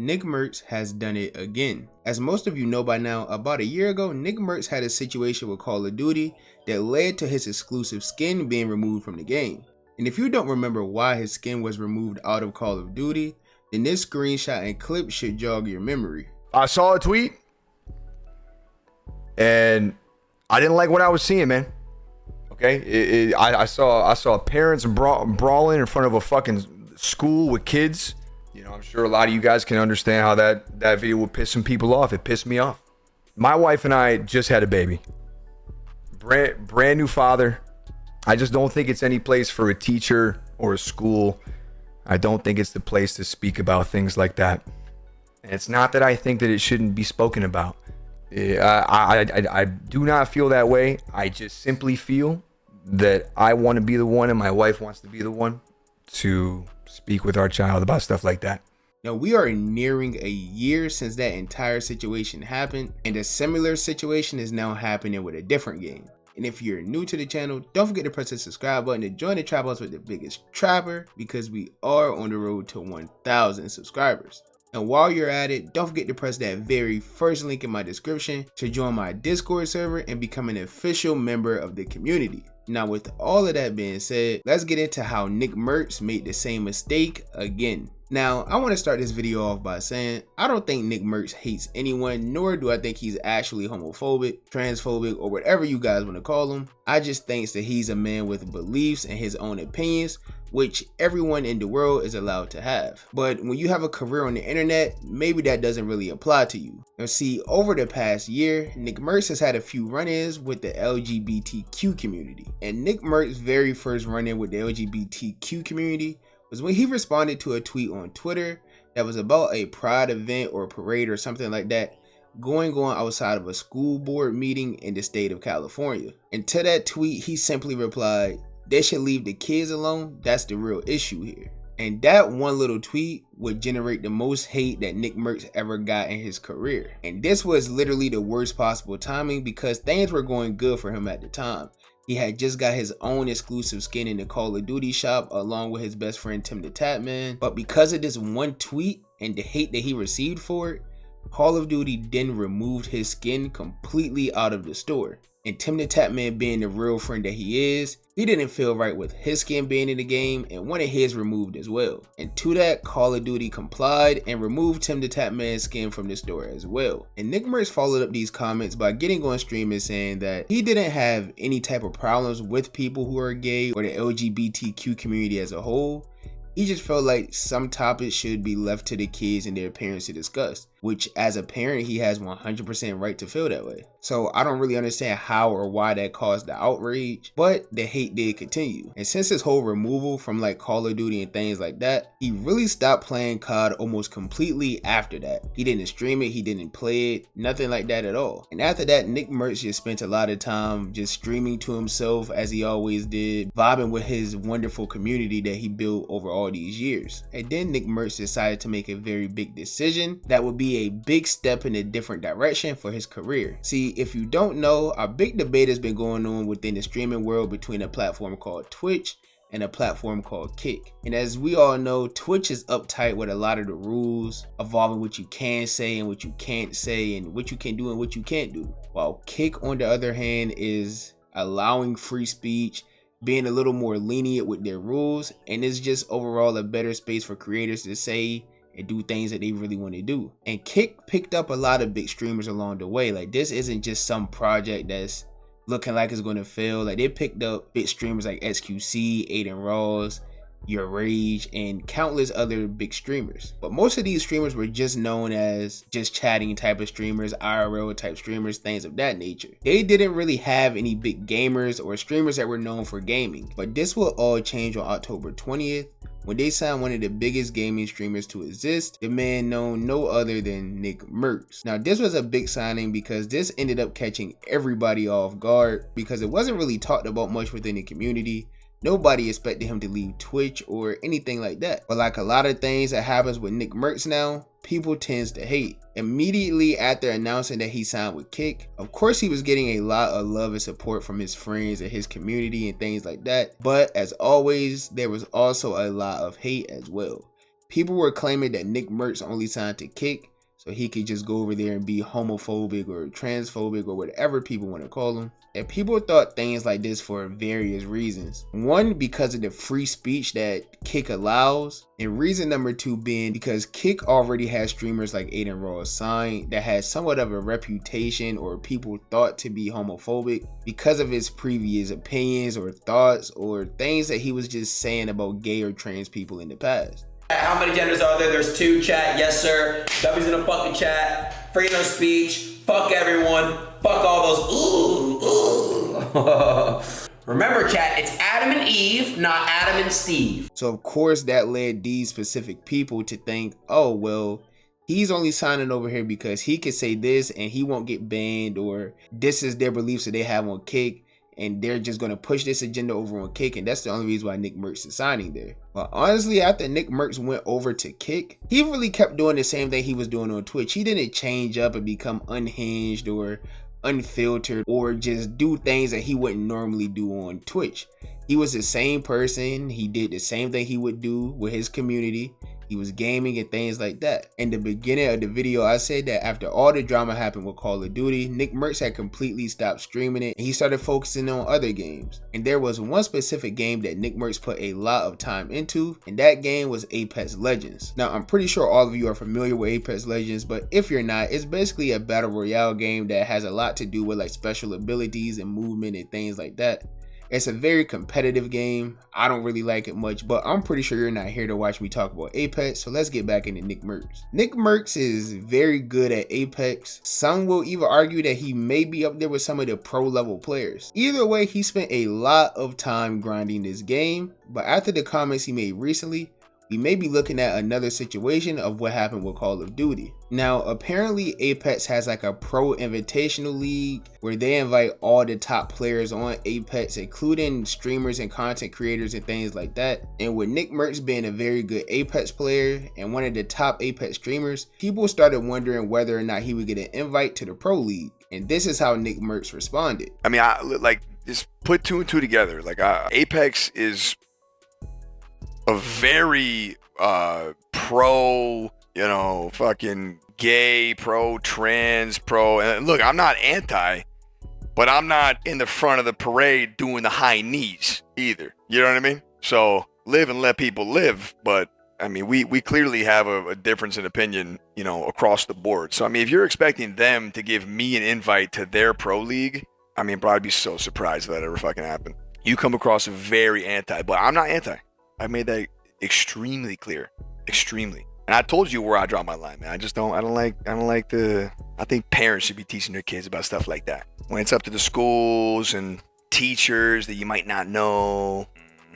Nickmercs has done it again. As most of you know by now, about a year ago, Nickmercs had a situation with Call of Duty that led to his exclusive skin being removed from the game. And if you don't remember why his skin was removed out of Call of Duty, then this screenshot and clip should jog your memory. I saw a tweet and I didn't like what I was seeing, man. Okay, I saw parents brawling in front of a fucking school with kids. You know, I'm sure a lot of you guys can understand how that video would piss some people off. It pissed me off. My wife and I just had a baby. Brand new father. I just don't think it's any place for a teacher or a school. I don't think it's the place to speak about things like that. And it's not that I think that it shouldn't be spoken about. I do not feel that way. I just simply feel that I want to be the one and my wife wants to be the one to speak with our child about stuff like that. Now, we are nearing a year since that entire situation happened, and a similar situation is now happening with a different game. And if you're new to the channel, don't forget to press the subscribe button to join the trap house with the biggest trapper, because we are on the road to 1,000 subscribers. And while you're at it, don't forget to press that very first link in my description to join my Discord server and become an official member of the community. Now, with all of that being said, let's get into how Nickmercs made the same mistake again. Now, I want to start this video off by saying I don't think Nickmercs hates anyone, nor do I think he's actually homophobic, transphobic, or whatever you guys want to call him. I just think that he's a man with beliefs and his own opinions, which everyone in the world is allowed to have. But when you have a career on the internet, maybe that doesn't really apply to you. Now see, over the past year, Nickmercs has had a few run-ins with the LGBTQ community. And Nickmercs' very first run-in with the LGBTQ community was when he responded to a tweet on Twitter that was about a pride event or parade or something like that going on outside of a school board meeting in the state of California. And to that tweet, he simply replied, "They should leave the kids alone. That's the real issue here." And that one little tweet would generate the most hate that Nickmercs ever got in his career. And this was literally the worst possible timing because things were going good for him at the time. He had just got his own exclusive skin in the Call of Duty shop along with his best friend Tim the Tatman. But because of this one tweet and the hate that he received for it, Call of Duty then removed his skin completely out of the store. And Tim the Tatman, being the real friend that he is, he didn't feel right with his skin being in the game and wanted his removed as well. And to that, Call of Duty complied and removed Tim the Tatman's skin from the store as well. And Nickmercs followed up these comments by getting on stream and saying that he didn't have any type of problems with people who are gay or the LGBTQ community as a whole. He just felt like some topics should be left to the kids and their parents to discuss, which as a parent, he has 100% right to feel that way. So I don't really understand how or why that caused the outrage, but the hate did continue. And since his whole removal from like Call of Duty and things like that, he really stopped playing COD almost completely after that. He didn't stream it, he didn't play it, nothing like that at all. And after that, Nickmercs just spent a lot of time just streaming to himself as he always did, vibing with his wonderful community that he built over all these years. And then Nickmercs decided to make a very big decision that would be a big step in a different direction for his career. See, if you don't know, a big debate has been going on within the streaming world between a platform called Twitch and a platform called Kick. And as we all know, Twitch is uptight with a lot of the rules involving what you can say and what you can't say and what you can do and what you can't do. While Kick, on the other hand, is allowing free speech, being a little more lenient with their rules, and it's just overall a better space for creators to say and do things that they really want to do. And Kick picked up a lot of big streamers along the way. Like, this isn't just some project that's looking like it's going to fail. Like, they picked up big streamers like SQC, Aiden Ross, Your Rage, and countless other big streamers. But most of these streamers were just known as just chatting type of streamers, IRL type streamers, things of that nature. They didn't really have any big gamers or streamers that were known for gaming. But this will all change on October 20th. When they signed one of the biggest gaming streamers to exist, the man known no other than Nickmercs. Now, this was a big signing because this ended up catching everybody off guard because it wasn't really talked about much within the community. Nobody expected him to leave Twitch or anything like that. But like a lot of things that happens with Nickmercs now, people tends to hate. Immediately after announcing that he signed with Kick, of course he was getting a lot of love and support from his friends and his community and things like that. But as always, there was also a lot of hate as well. People were claiming that Nickmercs only signed to Kick so he could just go over there and be homophobic or transphobic or whatever people want to call him. And people thought things like this for various reasons. One, because of the free speech that Kick allows, and reason number two being because Kick already has streamers like Aiden Ross signed that has somewhat of a reputation or people thought to be homophobic because of his previous opinions or thoughts or things that he was just saying about gay or trans people in the past. How many genders are there? There's 2, chat. Yes, sir. W's in the fucking chat. Freedom of speech. Fuck everyone. Fuck all those. Ooh. Remember, chat, it's Adam and Eve, not Adam and Steve. So, of course, that led these specific people to think, oh, well, he's only signing over here because he could say this and he won't get banned, or this is their beliefs that they have on Kick, and they're just going to push this agenda over on Kick, and that's the only reason why Nickmercs is signing there. But honestly, after Nickmercs went over to Kick, he really kept doing the same thing he was doing on Twitch. He didn't change up and become unhinged or unfiltered or just do things that he wouldn't normally do on Twitch. He was the same person. He did the same thing he would do with his community. He was gaming and things like that. In the beginning of the video, I said that after all the drama happened with Call of Duty, Nickmercs had completely stopped streaming it and he started focusing on other games. And there was one specific game that Nickmercs put a lot of time into, and that game was Apex Legends. Now, I'm pretty sure all of you are familiar with Apex Legends, but if you're not, it's basically a battle royale game that has a lot to do with like special abilities and movement and things like that. It's a very competitive game. I don't really like it much, but I'm pretty sure you're not here to watch me talk about Apex, so let's get back into Nickmercs. Nickmercs is very good at Apex. Some will even argue that he may be up there with some of the pro level players. Either way, he spent a lot of time grinding this game, but after the comments he made recently, we may be looking at another situation of what happened with Call of Duty. Now, apparently Apex has like a pro invitational league where they invite all the top players on Apex, including streamers and content creators and things like that. And with Nickmercs being a very good Apex player and one of the top Apex streamers, people started wondering whether or not he would get an invite to the pro league. And this is how Nickmercs responded. I mean, I like just put 2 and 2 together. Like Apex is a very pro, fucking gay, pro trans, pro. And look, I'm not anti, but I'm not in the front of the parade doing the high knees either. You know what I mean? So live and let people live. But I mean, we clearly have a difference in opinion, across the board. So I mean, if you're expecting them to give me an invite to their pro league, I mean, bro, I'd be so surprised if that ever fucking happened. You come across very anti, but I'm not anti. I made that extremely clear, extremely. And I told you where I draw my line, man. I think parents should be teaching their kids about stuff like that. When it's up to the schools and teachers that you might not know,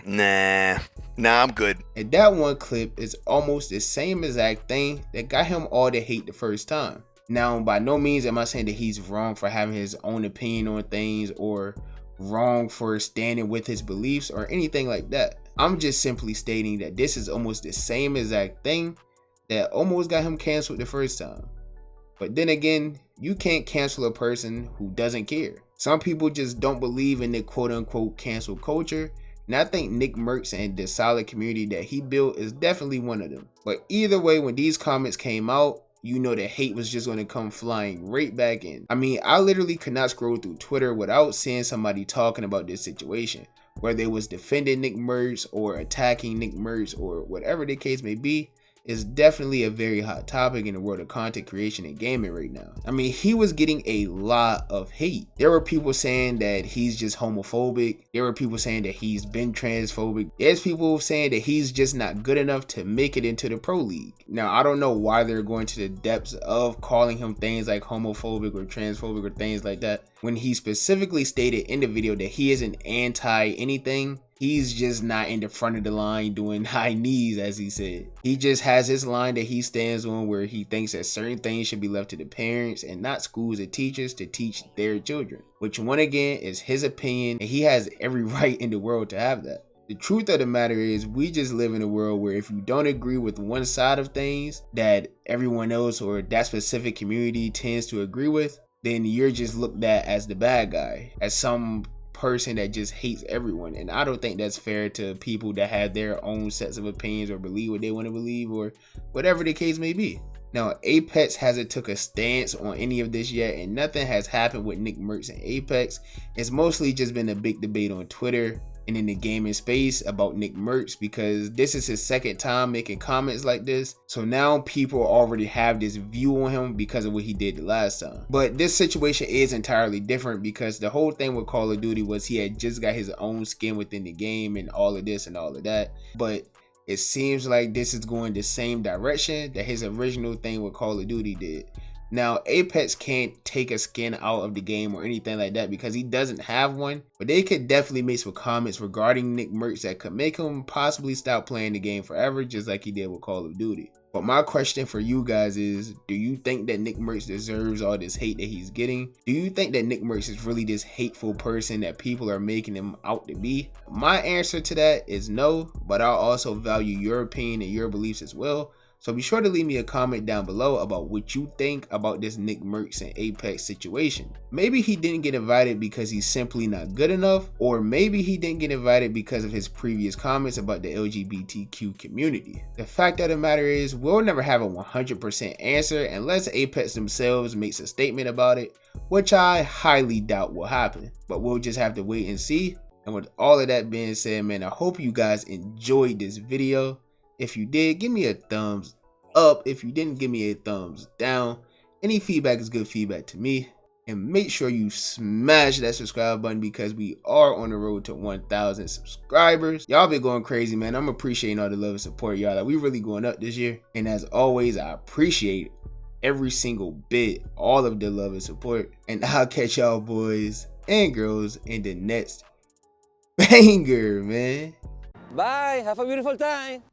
nah, I'm good. And that one clip is almost the same exact thing that got him all the hate the first time. Now, by no means am I saying that he's wrong for having his own opinion on things or wrong for standing with his beliefs or anything like that. I'm just simply stating that this is almost the same exact thing that almost got him canceled the first time. But then again, you can't cancel a person who doesn't care. Some people just don't believe in the quote unquote cancel culture, and I think Nickmercs and the solid community that he built is definitely one of them. But either way, when these comments came out, the hate was just going to come flying right back in. I mean, I literally could not scroll through Twitter without seeing somebody talking about this situation, whether they was defending Nickmercs or attacking Nickmercs or whatever the case may be. Is definitely a very hot topic in the world of content creation and gaming right now. I mean, he was getting a lot of hate. There were people saying that he's just homophobic. There were people saying that he's been transphobic. There's people saying that he's just not good enough to make it into the pro league. Now, I don't know why they're going to the depths of calling him things like homophobic or transphobic or things like that, when he specifically stated in the video that he isn't anti anything. He's just not in the front of the line doing high knees, as he said. He just has his line that he stands on where he thinks that certain things should be left to the parents and not schools and teachers to teach their children. Which, one again, is his opinion, and he has every right in the world to have that. The truth of the matter is, we just live in a world where if you don't agree with one side of things that everyone else or that specific community tends to agree with, then you're just looked at as the bad guy, as some person that just hates everyone. And I don't think that's fair to people that have their own sets of opinions or believe what they want to believe or whatever the case may be. Now, Apex hasn't took a stance on any of this yet, and nothing has happened with Nickmercs and Apex. It's mostly just been a big debate on Twitter and in the gaming space about Nickmercs, because this is his second time making comments like this. So now people already have this view on him because of what he did the last time. But this situation is entirely different, because the whole thing with Call of Duty was he had just got his own skin within the game and all of this and all of that. But it seems like this is going the same direction that his original thing with Call of Duty did. Now, Apex can't take a skin out of the game or anything like that because he doesn't have one, but they could definitely make some comments regarding Nickmercs that could make him possibly stop playing the game forever, just like he did with Call of Duty. But my question for you guys is, do you think that Nickmercs deserves all this hate that he's getting? Do you think that Nickmercs is really this hateful person that people are making him out to be? My answer to that is no, but I'll also value your opinion and your beliefs as well. So be sure to leave me a comment down below about what you think about this Nickmercs and Apex situation. Maybe he didn't get invited because he's simply not good enough, or maybe he didn't get invited because of his previous comments about the LGBTQ community. The fact of the matter is, we'll never have a 100% answer unless Apex themselves makes a statement about it, which I highly doubt will happen, but we'll just have to wait and see. And with all of that being said, man, I hope you guys enjoyed this video. If you did, give me a thumbs up. If you didn't, give me a thumbs down. Any feedback is good feedback to me. And make sure you smash that subscribe button, because we are on the road to 1,000 subscribers. Y'all been going crazy, man. I'm appreciating all the love and support, y'all. Like, we really going up this year. And as always, I appreciate every single bit, all of the love and support. And I'll catch y'all boys and girls in the next banger, man. Bye. Have a beautiful time.